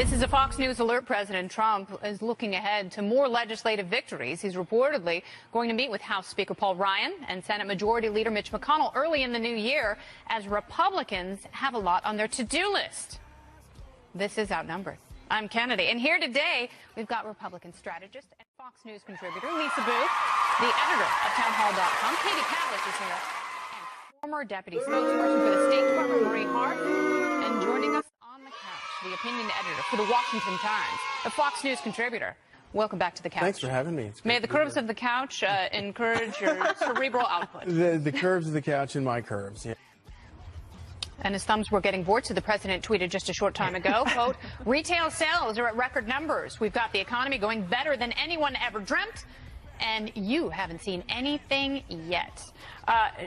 This is a Fox News alert. President Trump is looking ahead to more legislative victories. He's reportedly going to meet with House Speaker Paul Ryan and Senate Majority Leader Mitch McConnell early in the new year as Republicans have a lot on their to-do list. This is Outnumbered. I'm Kennedy, and here today we've got Republican strategist and Fox News contributor Lisa Booth, the editor of townhall.com. Katie Pavlich is here, and former deputy spokesperson for the State Department, Harf, and joining us on the couch, the opinion editor for the Washington Times, a Fox News contributor. Welcome back to the couch. Thanks for having me. May the curves of the couch encourage your cerebral output. The curves of the couch and my curves, yeah. And his thumbs were getting bored, so the president tweeted just a short time ago, quote, retail sales are at record numbers. We've got the economy going better than anyone ever dreamt, and you haven't seen anything yet.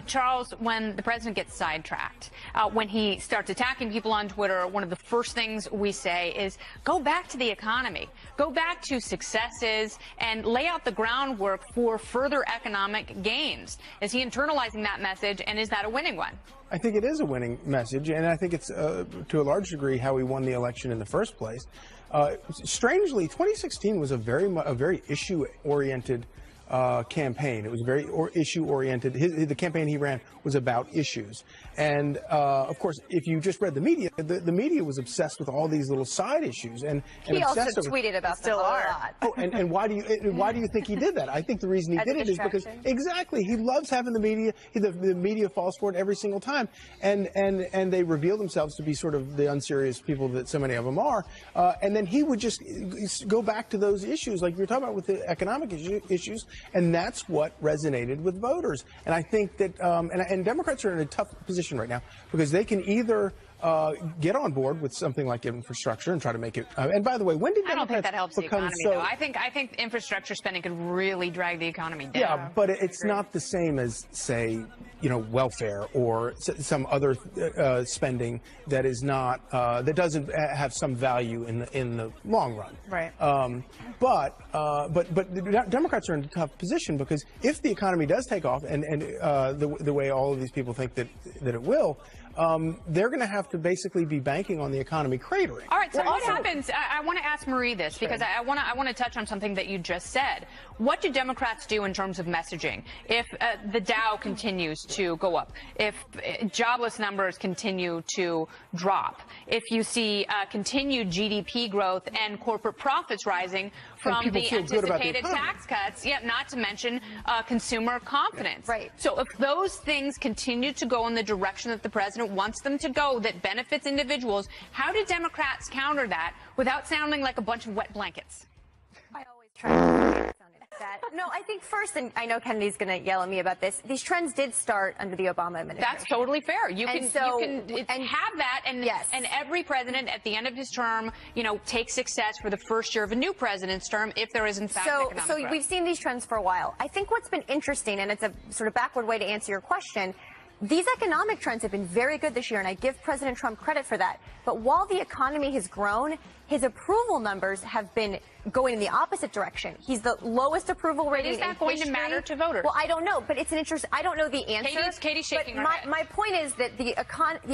Charles, when the president gets sidetracked, when he starts attacking people on Twitter, one of the first things we say is go back to the economy, go back to successes, and lay out the groundwork for further economic gains. Is he internalizing that message, and is that a winning one? I think it is a winning message, and I think it's, to a large degree, how he won the election in the first place. Strangely, 2016 was a very issue-oriented campaign. It was very issue-oriented. The campaign he ran was about issues. And, of course, if you just read the media, the media was obsessed with all these little side issues. And he also tweeted about them a lot. Oh, and why do you think he did that? I think the reason he did it is because, exactly, he loves having the media. The media falls for it every single time. And they reveal themselves to be sort of the unserious people that so many of them are. And then he would just go back to those issues, like you're talking about with the economic issues. And that's what resonated with voters. And I think that, and Democrats are in a tough position right now because they can either get on board with something like infrastructure and try to make it. And by the way, when did Democrats I don't think that helps the economy, so, though. I think infrastructure spending could really drag the economy down. Yeah, but it's not the same as, say, welfare or some other spending that is not that doesn't have some value in the long run. Right. But Democrats are in a tough position because if the economy does take off, and the way all of these people think that it will, they're going to have to basically be banking on the economy cratering. All right, so what happens, I want to ask Marie this, because I want to touch on something that you just said. What do Democrats do in terms of messaging? If the Dow continues to go up, if jobless numbers continue to drop, if you see continued GDP growth and corporate profits rising from the anticipated tax cuts, not to mention consumer confidence. Right. So if those things continue to go in the direction that the president wants them to go, that benefits individuals, how do Democrats counter that without sounding like a bunch of wet blankets? I always try to sound that. No, I think first, and I know Kennedy's going to yell at me about this, these trends did start under the Obama administration. That's totally fair. You can have that, and yes. And every president at the end of his term, takes success for the first year of a new president's term if there is in fact economic growth. We've seen these trends for a while. I think what's been interesting, and it's a sort of backward way to answer your question, these economic trends have been very good this year, and I give President Trump credit for that. But while the economy has grown, his approval numbers have been going in the opposite direction. He's the lowest approval rating in history. Is that going to matter to voters? Well, I don't know, but it's an interest. I don't know the answer. Katie's shaking her head. My point is that the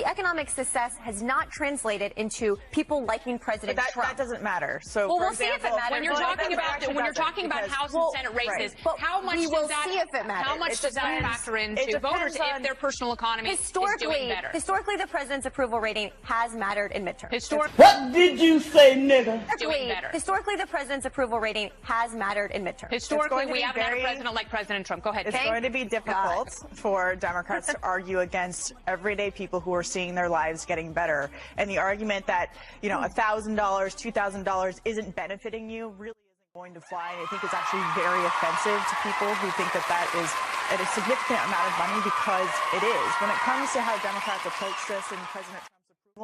economic success has not translated into people liking President Trump. That doesn't matter. So, well, we'll see if it matters. When you're talking about House and Senate races, how much does that factor into voters if their personal economy is doing better? Historically, the president's approval rating has mattered in midterms. What did you say, nigga? Historically, the president's approval rating has mattered in midterms. Historically, we haven't had a president like President Trump. Go ahead. It's going to be difficult for Democrats to argue against everyday people who are seeing their lives getting better. And the argument that, $1,000, $2,000 isn't benefiting you really isn't going to fly. And I think it's actually very offensive to people who think that is a significant amount of money, because it is. When it comes to how Democrats approach this and President Trump's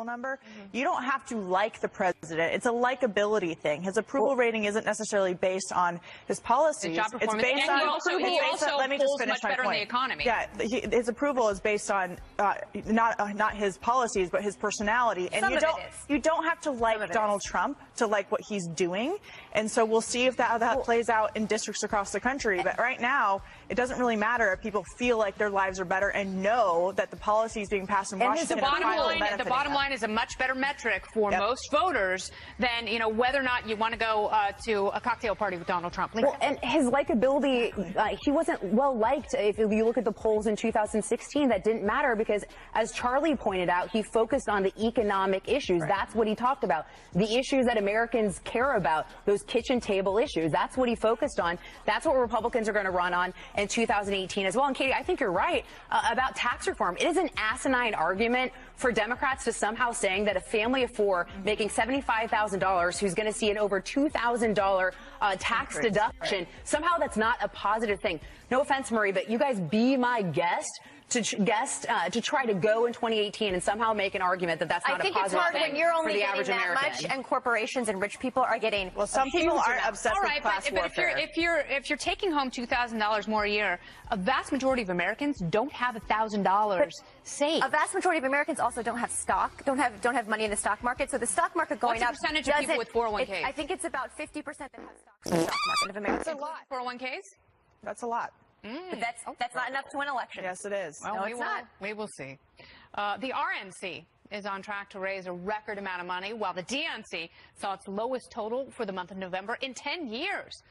number, you don't have to like the president. It's a likability thing. His approval rating isn't necessarily based on his policies. It's based on let me just finish my point. In the economy. Yeah, his approval is based on not his policies, but his personality. And you don't have to like Donald Trump to like what he's doing. And so we'll see if that plays out in districts across the country. But right now, it doesn't really matter if people feel like their lives are better and know that the policies being passed in Washington are finally benefiting them. The bottom line line is a much better metric for most voters than, you know, whether or not you want to go to a cocktail party with Donald Trump. Well, and his likability, he wasn't well liked. If you look at the polls in 2016, that didn't matter because, as Charlie pointed out, he focused on the economic issues. Right. That's what he talked about. The issues that Americans care about, those kitchen table issues. That's what he focused on. That's what Republicans are going to run on in 2018 as well. And Katie, I think you're right about tax reform. It is an asinine argument for Democrats to somehow saying that a family of four making $75,000 who's going to see an over $2,000 tax deduction, somehow that's not a positive thing. No offense, Marie, but you guys be my guest to try to go in 2018 and somehow make an argument that that's not a positive thing. I think it's hard when you're only getting that American. much, and corporations and rich people are getting. Well, some people are obsessed with class warfare. If you're taking home $2,000 more a year, a vast majority of Americans don't have $1,000 saved. A vast majority of Americans also don't have stock, don't have money in the stock market. So the stock market going up. What's the percentage of people with 401ks? I think it's about 50% that have stocks in the stock market of Americans. That's a lot. 401ks? That's a lot. But that's not enough to win elections. Yes, it is. Well, no, it's not. We will see. The RNC is on track to raise a record amount of money, while the DNC saw its lowest total for the month of November in 10 years.